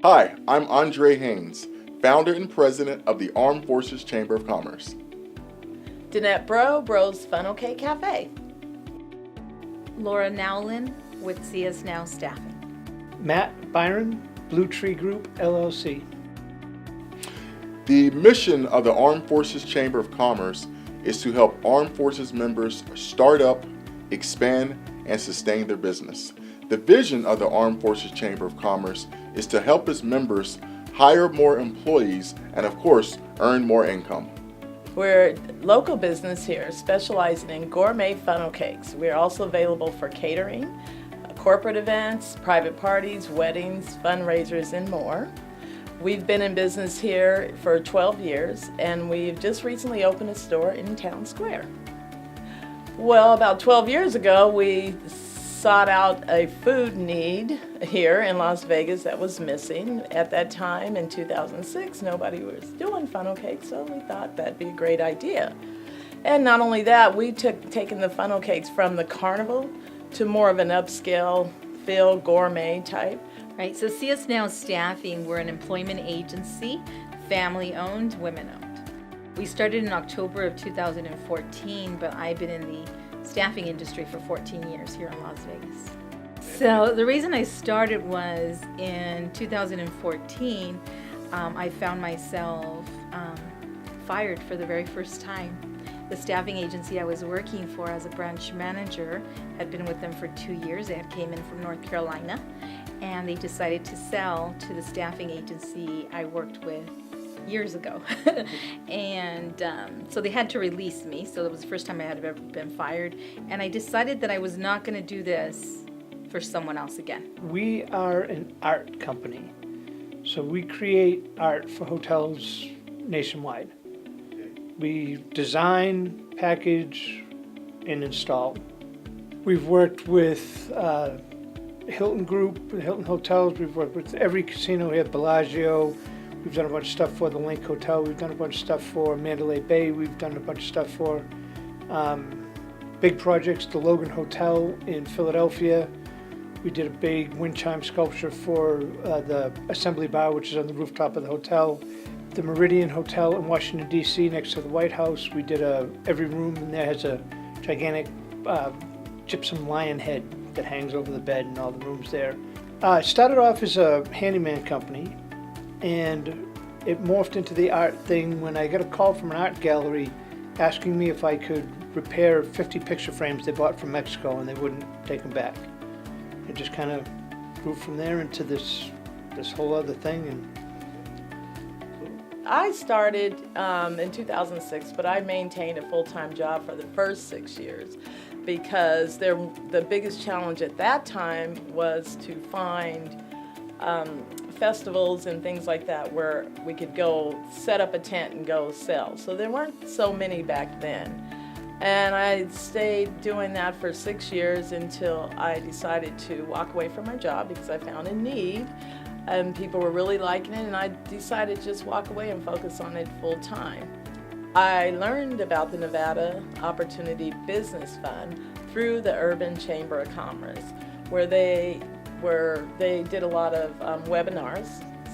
Hi, I'm Andre Haynes, founder and president of the Armed Forces Chamber of Commerce. Danette Bro's Funnel Cake Cafe. Laura Nowlin with CS Now Staffing. Matt Byron, Blue Tree Group, LLC. The mission of the Armed Forces Chamber of Commerce is to help Armed Forces members start up, expand, and sustain their business. The vision of the Armed Forces Chamber of Commerce is to help its members hire more employees and, of course, earn more income. We're a local business here specializing in gourmet funnel cakes. We're also available for catering, corporate events, private parties, weddings, fundraisers, and more. We've been in business here for 12 years, and we've just recently opened a store in Town Square. Well, about 12 years ago, we sought out a food need here in Las Vegas that was missing. At that time, in 2006, nobody was doing funnel cakes, so we thought that'd be a great idea. And not only that, we taken the funnel cakes from the carnival to more of an upscale feel, gourmet type. Right, so CS Now Staffing, we're an employment agency, family-owned, women-owned. We started in October of 2014, but I've been in the staffing industry for 14 years here in Las Vegas. So the reason I started was in 2014, I found myself fired for the very first time. The staffing agency I was working for as a branch manager had been with them for 2 years. They had came in from North Carolina, and they decided to sell to the staffing agency I worked with years ago. And so they had to release me. So that was the first time I had ever been fired. And I decided that I was not going to do this for someone else again. We are an art company. So we create art for hotels nationwide. We design, package, and install. We've worked with Hilton Group, Hilton Hotels. We've worked with every casino here, Bellagio. We've done a bunch of stuff for the Link Hotel. We've done a bunch of stuff for Mandalay Bay. We've done a bunch of stuff for big projects, the Logan Hotel in Philadelphia. We did a big wind chime sculpture for the Assembly Bar, which is on the rooftop of the hotel. The Meridian Hotel in Washington, D.C., next to the White House. We did every room in there has a gigantic gypsum lion head that hangs over the bed in all the rooms there. It started off as a handyman company, and it morphed into the art thing when I got a call from an art gallery asking me if I could repair 50 picture frames they bought from Mexico, and they wouldn't take them back. It just kind of grew from there into this whole other thing. And I started in 2006, but I maintained a full-time job for the first 6 years because the biggest challenge at that time was to find festivals and things like that where we could go set up a tent and go sell. So there weren't so many back then. And I stayed doing that for 6 years until I decided to walk away from my job because I found a need and people were really liking it, and I decided to just walk away and focus on it full time. I learned about the Nevada Opportunity Business Fund through the Urban Chamber of Commerce, where they did a lot of webinars.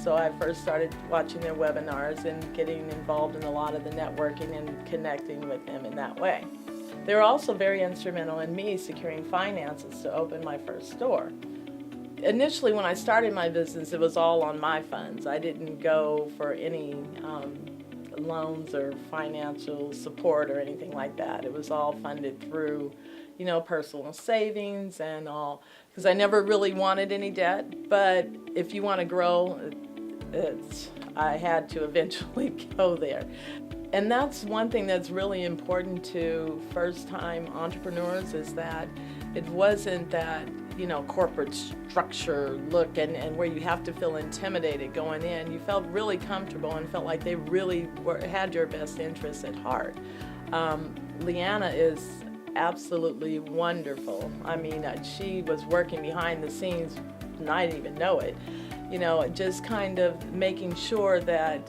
So I first started watching their webinars and getting involved in a lot of the networking and connecting with them in that way. They were also very instrumental in me securing finances to open my first store. Initially, when I started my business, it was all on my funds. I didn't go for any loans or financial support or anything like that. It was all funded through, personal savings and all, because I never really wanted any debt. But if you want to grow, I had to eventually go there. And that's one thing that's really important to first-time entrepreneurs is that it wasn't that corporate structure look and where you have to feel intimidated going in. You felt really comfortable and felt like they really had your best interests at heart. Leanna is absolutely wonderful. I mean, she was working behind the scenes and I didn't even know it. Just kind of making sure that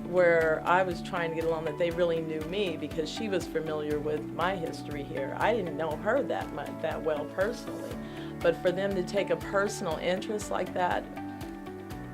where I was trying to get along, that they really knew me because she was familiar with my history here. I didn't know her that well personally. But for them to take a personal interest like that,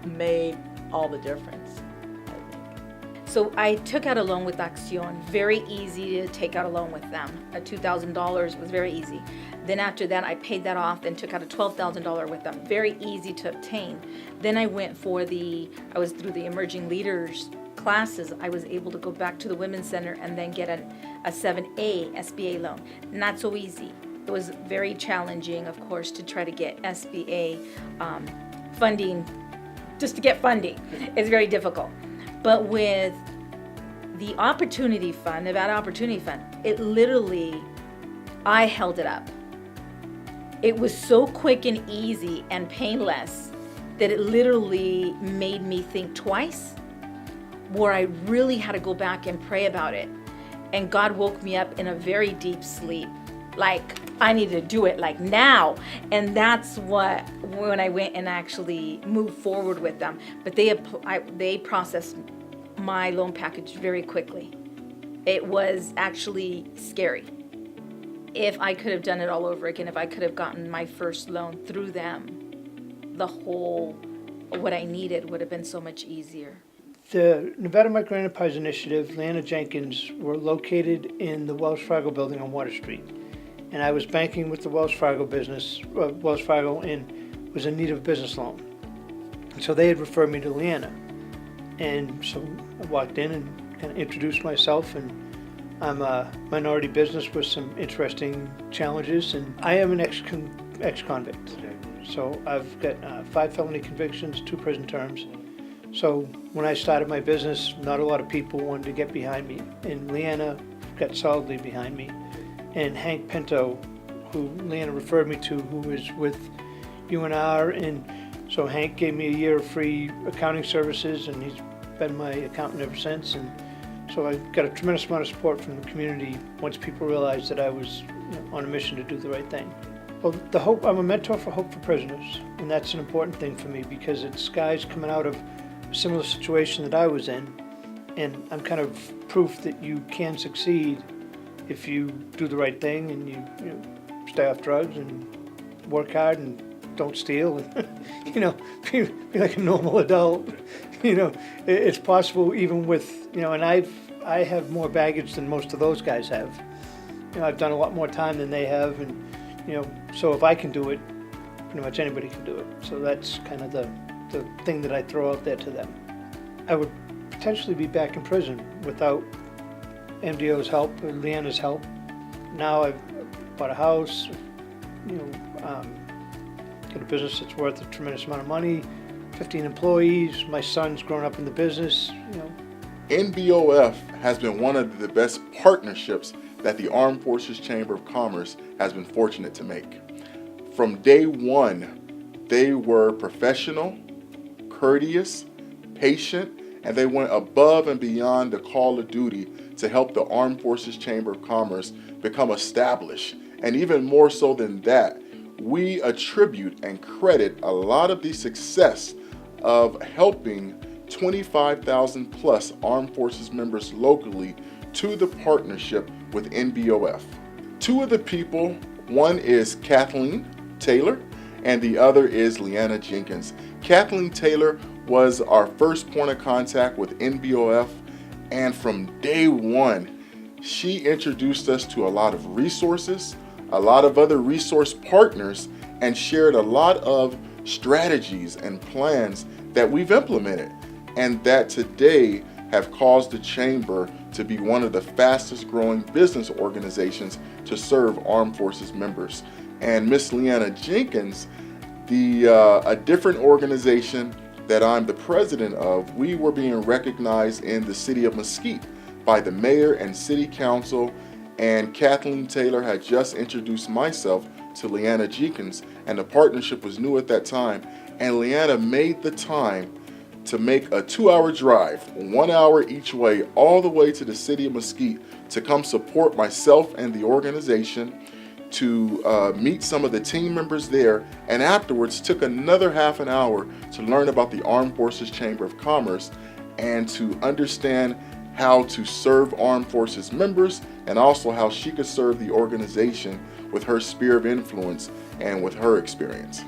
made all the difference, I think. So I took out a loan with Acción. Very easy to take out a loan with them. A $2,000 was very easy. Then after that, I paid that off and took out a $12,000 with them. Very easy to obtain. Then I went for I was through the Emerging Leaders classes. I was able to go back to the Women's Center and then get a 7A SBA loan. Not so easy. It was very challenging, of course, to try to get SBA funding. Just to get funding is very difficult. But with the Opportunity Fund, Nevada Opportunity Fund, it literally, I held it up. It was so quick and easy and painless that it literally made me think twice, where I really had to go back and pray about it. And God woke me up in a very deep sleep. Like, I need to do it like now. And that's when I went and actually moved forward with them. But they processed my loan package very quickly. It was actually scary. If I could have done it all over again, if I could have gotten my first loan through them, what I needed would have been so much easier. The Nevada Microenterprise Initiative, Leanna Jenkins, were located in the Wells Fargo building on Water Street. And I was banking with the Wells Fargo and was in need of a business loan. And so they had referred me to Leanna. And so I walked in and kind of introduced myself, and I'm a minority business with some interesting challenges, and I am an ex-convict. So I've got 5 felony convictions, 2 prison terms. So when I started my business, not a lot of people wanted to get behind me, and Leanna got solidly behind me. And Hank Pinto, who Leanna referred me to, who is with UNR, and so Hank gave me a year of free accounting services, and he's been my accountant ever since. And so I got a tremendous amount of support from the community once people realized that I was on a mission to do the right thing. Well, I'm a mentor for Hope for Prisoners, and that's an important thing for me because it's guys coming out of a similar situation that I was in, and I'm kind of proof that you can succeed if you do the right thing and you stay off drugs and work hard and don't steal and be like a normal adult. It's possible even with and I have more baggage than most of those guys have. I've done a lot more time than they have, and so if I can do it, pretty much anybody can do it. So that's kind of the thing that I throw out there to them. I would potentially be back in prison without MDO's help or Leanna's help. Now I've bought a house, got a business that's worth a tremendous amount of money, 15 employees, my son's grown up in the business, NBOF has been one of the best partnerships that the Armed Forces Chamber of Commerce has been fortunate to make. From day one, they were professional, courteous, patient, and they went above and beyond the call of duty to help the Armed Forces Chamber of Commerce become established. And even more so than that, we attribute and credit a lot of the success of helping 25,000 plus Armed Forces members locally to the partnership with NBOF. 2 of the people, one is Kathleen Taylor and the other is Leanna Jenkins. Kathleen Taylor was our first point of contact with NBOF, and from day one, she introduced us to a lot of resources, a lot of other resource partners, and shared a lot of strategies and plans that we've implemented and that today have caused the Chamber to be one of the fastest growing business organizations to serve Armed Forces members. And Miss Leanna Jenkins, a different organization that I'm the president of, we were being recognized in the city of Mesquite by the mayor and city council, and Kathleen Taylor had just introduced myself to Leanna Jenkins, and the partnership was new at that time, and Leanna made the time to make a 2-hour drive, 1 hour each way, all the way to the city of Mesquite to come support myself and the organization, to meet some of the team members there, and afterwards took another half an hour to learn about the Armed Forces Chamber of Commerce and to understand how to serve Armed Forces members and also how she could serve the organization with her sphere of influence and with her experience.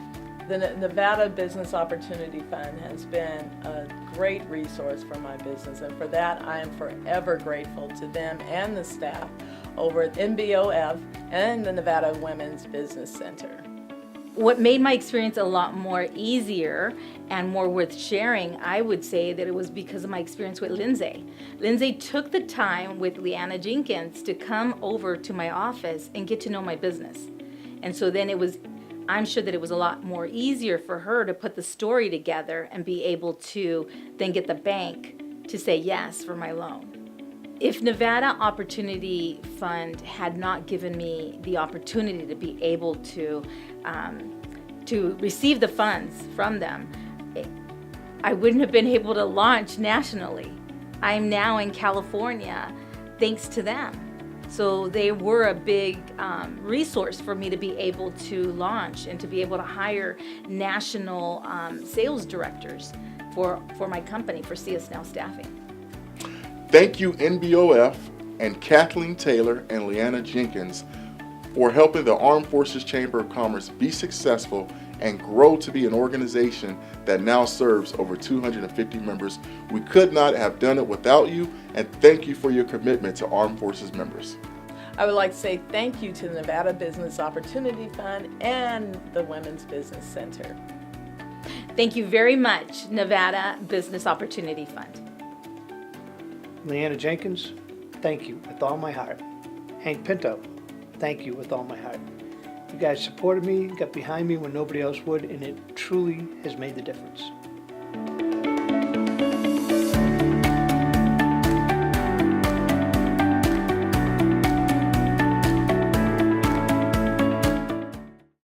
The Nevada Business Opportunity Fund has been a great resource for my business, and for that I am forever grateful to them and the staff over at NBOF and the Nevada Women's Business Center. What made my experience a lot more easier and more worth sharing, I would say that it was because of my experience with Lindsay. Lindsay took the time with Leanna Jenkins to come over to my office and get to know my business. And so then I'm sure that it was a lot more easier for her to put the story together and be able to then get the bank to say yes for my loan. If Nevada Opportunity Fund had not given me the opportunity to be able to receive the funds from them, I wouldn't have been able to launch nationally. I'm now in California thanks to them. So they were a big resource for me to be able to launch and to be able to hire national sales directors for my company, for CS Now Staffing. Thank you, NBOF and Kathleen Taylor and Leanna Jenkins, for helping the Armed Forces Chamber of Commerce be successful and grow to be an organization that now serves over 250 members. We could not have done it without you, and thank you for your commitment to Armed Forces members. I would like to say thank you to the Nevada Business Opportunity Fund and the Women's Business Center. Thank you very much, Nevada Business Opportunity Fund. Leanna Jenkins, thank you with all my heart. Hank Pinto, thank you with all my heart. You guys supported me, got behind me when nobody else would, and it truly has made the difference.